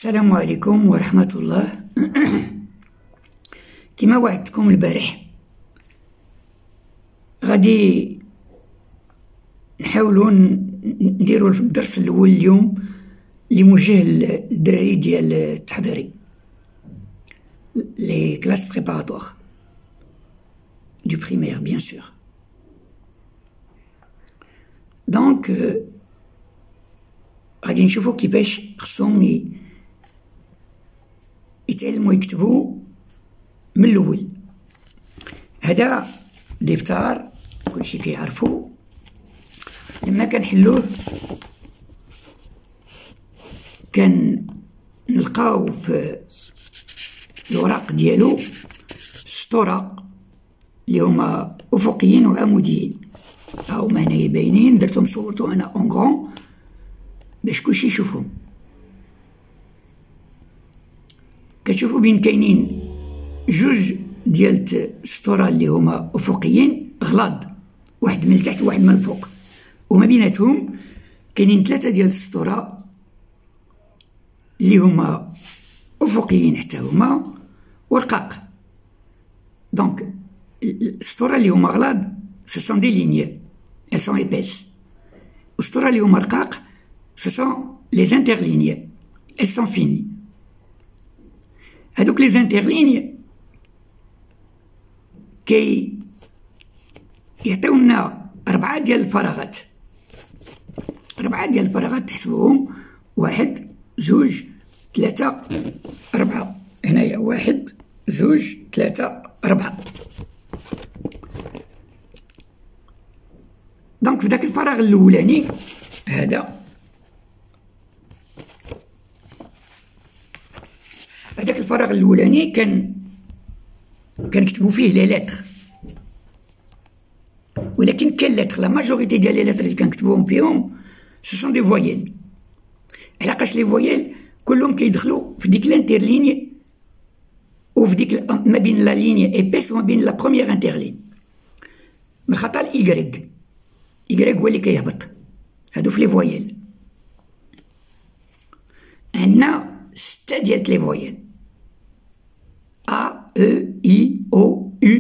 السلام عليكم ورحمة الله. كما وعدتكم البارح غادي نحاولوا نديروا الدرس الاول اليوم اللي موجه للدراري ديال التحضيري لي كلاس بريباراتوار دو بريمير بيان سور. دونك غادي نشوفوا كيفاش خصهم يتعلموا يكتبوا من الاول. هذا دفتر كلشي كيعرفو، لما كنحلوه نلقاو في الوراق ديالو سطورة اللي هما افقيين وعموديين، هاهما هنايا باينين، درتهم صورتو انا اون غرون باش كلشي يشوفهم. كتشوفوا بين كاينين جوج ديال السطورة اللي هما افقيين غلاض، واحد من التحت وواحد من الفوق، وما بيناتهم كاينين ثلاثة ديال السطورة اللي هما افقيين حتى هما ورقاق. دونك السطورة اللي هما غلاض ce sont des lignes, elles sont épaisses. والسطورة اللي هما رقاق ce sont les interlignes, elles sont fines. هادوك les interlignes يعطيونا 4 ديال الفراغات، 4 ديال الفراغات تحسبوهم، 1 2 3 4، هنايا 1 2 3 4. دونك في داك الفراغ الاولاني هذاك الفراغ الاولاني كنكتبوا فيه لي لتر، ولكن كاين لتر لا ماجوريتي ديال لي لتر اللي كنكتبوهم فيهم سو سون دي فويل. علاقاش لي فويل كلهم كيدخلوا في ديك الانترليني وفي ديك ما بين لا ليني ايبيس وما بين لا بروميير انترلين، من خطا الايكغيك. إيكغيك هو اللي كيهبط، هادو في لي فويل. عندنا 6 ديال لي فويل، A E I O U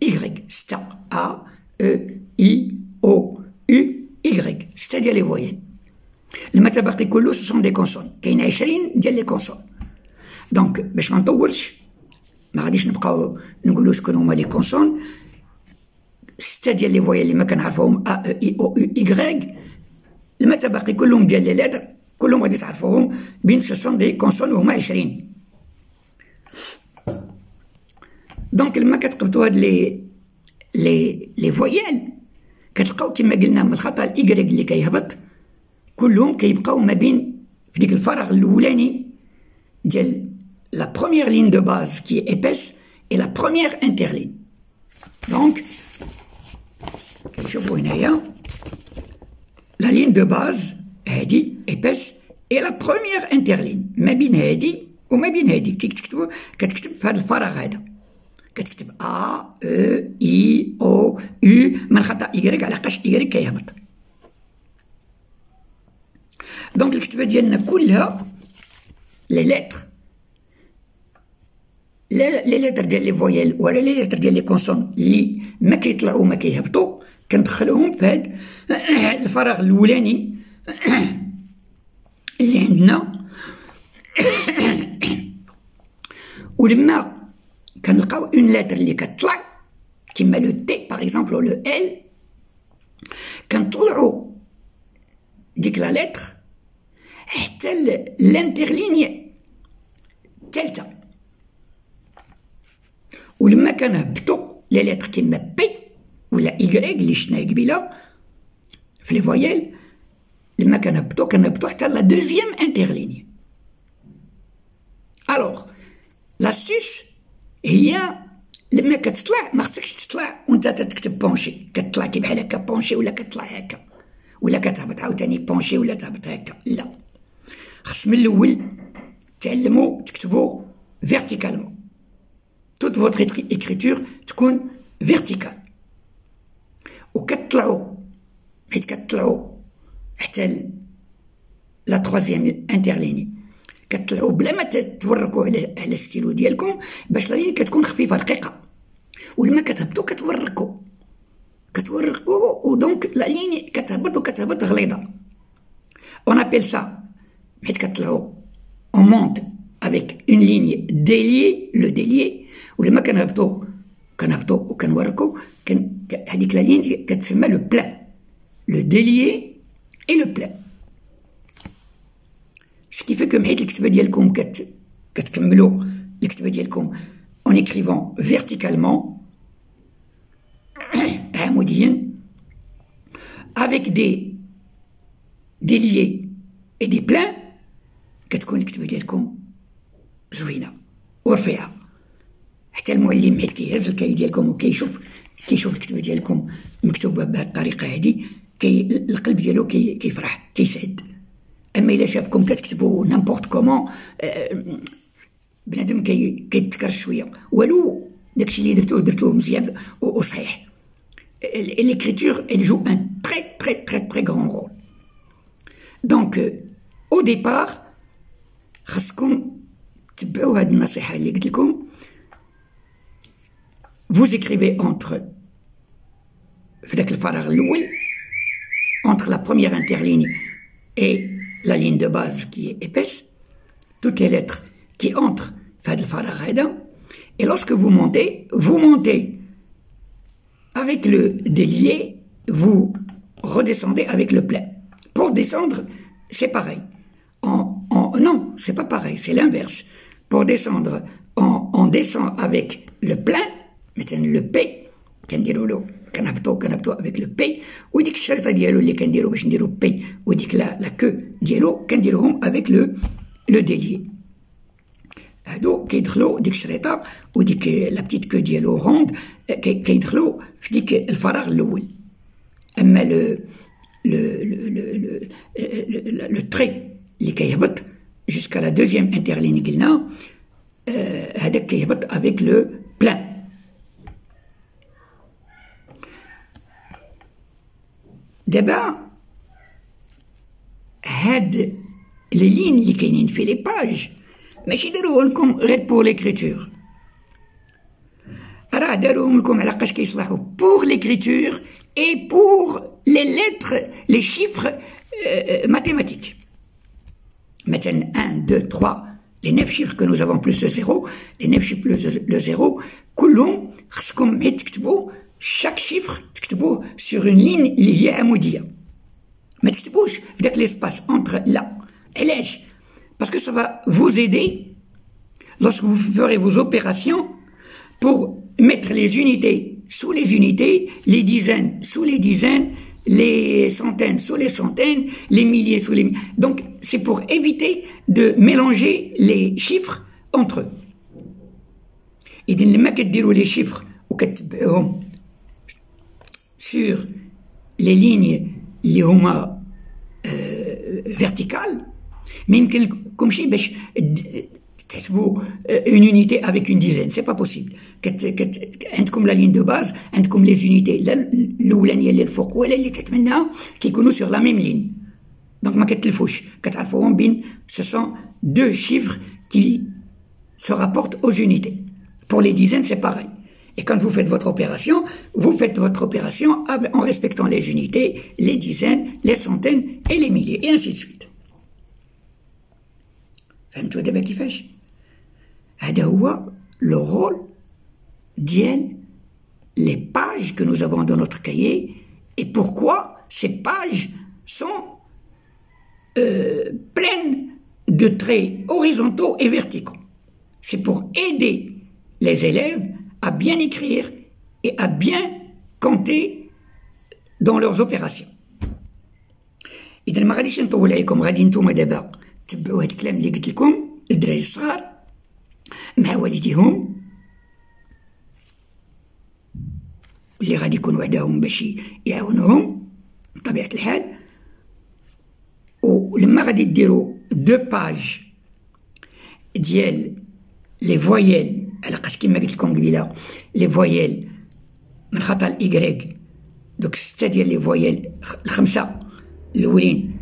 Y، 6 A E I O U Y، 6 ديال لي فويل. المتبقي كله سو سون دي كونسون، كاين 20 ديال لي كونسون. دونك باش ما نطولش، ما غاديش نبقاو نقولو شكون هما لي كونسون. 6 ديال لي فويل اللي ما كنعرفوهم A E I O U Y، المتبقي كلهم ديال لي لتر كلهم غادي تعرفوهم بين سو سون دي كونسون وهما 20. دونك لما كتقبطوا هاد لي فويل كتلقاو كما قلنا من الخطا الايكغيك اللي كيهبط كلهم كيبقاو ما بين في ديك الفراغ الاولاني ديال لا بروميير لين دو باز كي ايبيس اي لا بروميير انترلين. دونك كنشوفوا هنايا لا لين دو باز هادي ايبيس اي لا بروميير انترلين، ما بين هادي وما بين هادي كي كتكتب في هذا الفراغ هذا كتكتب A E I O U من خطا إيكغيك، علاقاش إيكغيك كيهبط. دونك الكتابة ديالنا كلها لي لتر، لا لي لتر ديال لي فويل ولا لي لتر ديال لي كونسون اللي ما كيطلعوا وما كيهبطوا كندخلوهم في هاد الفراغ الاولاني اللي عندنا. ولما كنلقاو اون لتر اللي كتطلع كيما لو تي باغ اكزومبل ولا لو ال، كنطلعو ديك لا لتر حتى لانترليني الثالثه. ولما كنهبطو لي لتر كيما بي ولا إيكغيك اللي شفناه قبيله في لي فويل، لما كنهبطو حتى لا دوزيام انترليني. الوغ لاستيس هي لما كتطلع ما خصكش تطلع وانت تكتب بونشي، كتطلع كي بحال هكا بونشي ولا كتطلع هكا ولا كتهبط عاوتاني بونشي ولا تهبط هكا، لا، خص من الاول تعلموا تكتبوا فيرتيكالمون. توت فوتر إكريتور تكون فيرتيكال، وكتطلعوا حيت كتطلعوا حتى لا تروازيام انترليني كتطلعوا بلا ما توركوا على الستيلو ديالكم باش لا لين كتكون خفيفه رقيقه، ولما كتهبطوا كتورقوا ودونك لا لين كتهبط غليظه. اون ابيل سا حيت كتطلعوا اون مونت افيك اون ليني ديليي لو ديليي، ولما كنهبطوا وكنورقوا هذيك لا لين كتسمى لو بلان، لو ديليي اي لو بلان. سكي في كو حيت الكتابه ديالكم كتكملوا الكتابه ديالكم en écrivant verticalement عموديا avec des déliés et des pleins كتكون الكتابه ديالكم زوينه ورفيعه، حتى المعلم حيت كيهز الكاي ديالكم وكيشوف الكتابه ديالكم مكتوبه بهذه الطريقه هذه القلب ديالو كيفرح كيسعد. اما الا شافكم كتكتبوا نامبورت كومون بنادم كيتكرش شويه، ولو داكشي اللي درتوه مزيان وصحيح. l'écriture elle joue un très grand rôle. donc au départ خاصكم تبعوا هذه النصيحه اللي قلت لكم. vous écrivez entre في داك الفراغ الاول entre la première interligne et la ligne de base qui est épaisse, toutes les lettres qui entrent في هذا الفراغ هذا. et lorsque vous montez avec le délié, vous redescendez avec le plein. Pour descendre, c'est pareil. Non, c'est pas pareil, c'est l'inverse. Pour descendre, on descend avec le plein, maintenant le P, كنهبطوا avec le P, وديك الشريطه ديالو اللي كنديروا باش نديروا P وديك لا كو ديالو كنديروهم avec le délié. هادو كيدخلوا ديك الشريطه وديك لا بتيت كو ديالو روند كيدخلوا في ديك الفراغ الاول. اما لو تري اللي كيهبط جوسكا لا دوزيام انترلين قلنا هذاك كيهبط افيك لو بلان. دابا هاد لي لين اللي كاينين في لي باج ماشي داروه لكم غير بور ليكريتور، راه داروهم لكم علاقاش كيصلحوا بور ليكريتور اي بور لي ليتر لي شيفر ماتيماتيك. مثلا 1 2 3 les 9 chiffres que nous avons plus le 0, les 9 chiffres plus le 0 كلهم خصكم حيت تكتبوا chaque chiffre تكتبوه sur une ligne اللي هي عموديه، ما تكتبوش في داك ليسباس entre لا. علاش؟ parce que ça va vous aider lorsque vous ferez vos opérations pour mettre les unités sous les unités, les dizaines sous les dizaines, les centaines sous les centaines, les milliers sous les milliers. Donc c'est pour éviter de mélanger les chiffres entre eux. إذا لما كديروا les chiffres وكتبعوهم sur les lignes اللي هما verticales ما يمكنلكمش باش تحسبوا une unité avec une dizaine, c'est pas possible. عندكم la ligne de base، عندكم les unités الاولانيه اللي الفوق ولا اللي تحت منها كيكونوا sur la même ligne. donc ما كتلفوش، كتعرفوهم بين ce sont deux chiffres qui se rapportent aux unités. pour les dizaines c'est pareil. Et quand vous faites votre opération en respectant les unités, les dizaines, les centaines et les milliers et ainsi de suite. فهمتوا دابا كيفاش؟ هذا هو لو رول ديال les pages que nous avons dans notre cahier et pourquoi ces pages sont pleines de traits horizontaux et verticaux. C'est pour aider les élèves à bien écrire et à bien compter dans leurs opérations. إذا ما غاديش نطول عليكم، غادي نتوما دابا تبعوا هاد الكلام اللي قلت لكم الدراري الصغار مع والديهم واللي غادي يكونوا وحدهم باش يعاونوهم بطبيعة الحال. ولما غادي ديروا دو باج ديال لي فويال علاقاش كيما قلت لكم قبيله لي فويال من خطا الايكغيك، دوك 6 ديال لي فويال الخمسه الاولين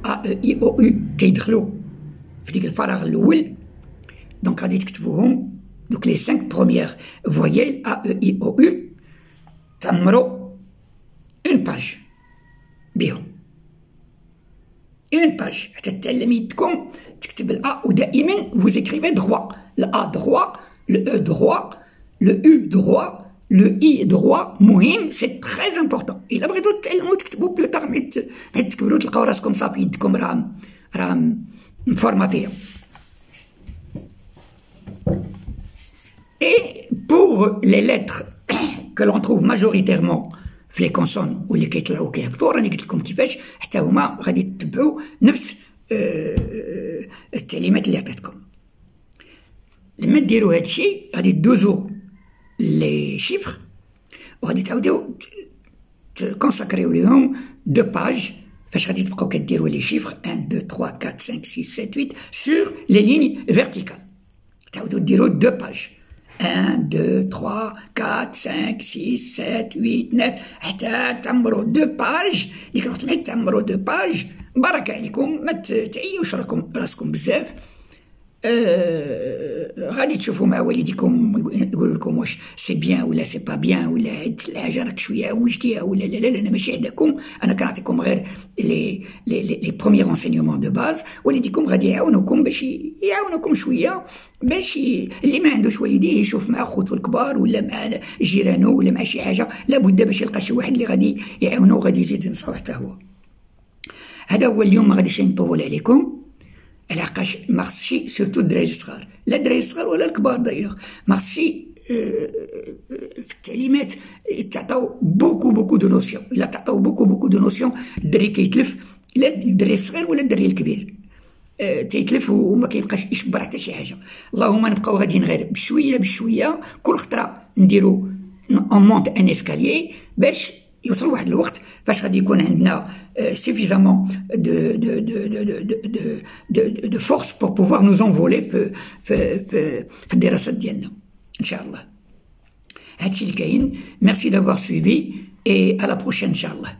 ا او اي او يو كيدخلوا في ديك الفراغ الاول دونك غادي تكتبوهم دوك لي 5 بروميير فويال ا او اي او يو تعمروا اون باج بيهم اون باج حتى تعلم يدكم تكتب الا ودائما vous écrivez droit الا droit le e droit le u droit le i droit مهم سي تري امبورطون الا بغيتو تعلموا تكتبوا بلو طاغ ملي تكبروا تلقاو راسكم صافي يدكم راهم مفورماتيه. Et pour les lettres que l'on trouve majoritairement في les consonnes واللي كيطلعوا كيهبطوا راني قلت لكم كيفاش حتى هما غادي تتبعوا نفس التعليمات اللي عطيتكم. لما ديروا هذا الشيء غادي تدوزوا لي شيفر وغادي تعاودوا تكونساكريو ليهم دو باج فاش غادي تبقاو كديروا لي شيفر 1 2 3 4 5 6 7 8 sur les lignes verticales. تعاودوا ديروا دو باج 1 2 3 4 5 6 7 8 9 حتى تعمروا دو باج. ديك الوقت ملي تعمروا دو باج بارك عليكم ما تعيوش راسكم بزاف. غادي تشوفوا مع والديكم يقولوا لكم واش سي بيان ولا سي با بيان ولا هاد الحاجه راك شويه عوجتيها ولا لا انا ماشي عندكم انا كنعطيكم غير لي بروميير انسينيومون دو باز. والديكم غادي يعاونوكم باش يعاونوكم شويه باش اللي ما عندوش والديه يشوف مع خوتو الكبار ولا مع جيرانو ولا مع شي حاجه لابد باش يلقى شي واحد اللي غادي يعاونو وغادي يزيد ينصحو حتى هو. هذا هو اليوم ما غاديش نطول عليكم لحقاش ما خصش سورتو الدراري الصغار لا الدراري الصغار ولا الكبار دايوغ ما خصش في التعليمات تعطاو بوكو دو نوسيون. الا تعطاو بوكو دو نوسيون الدري كيتلف لا الدري الصغير ولا الدري الكبير تيتلف وما كيبقاش يشبر حتى شي حاجه. اللهم نبقاو غاديين غير بشويه كل خطره نديرو اون مونت ان اسكاليي باش يوصل واحد الوقت فاش غادي يكون عندنا suffisamment de force pour pouvoir nous envoler في الدراسات ديالنا ان شاء الله. هادشي اللي كاين. Merci d'avoir suivi et à la prochaine ان شاء الله.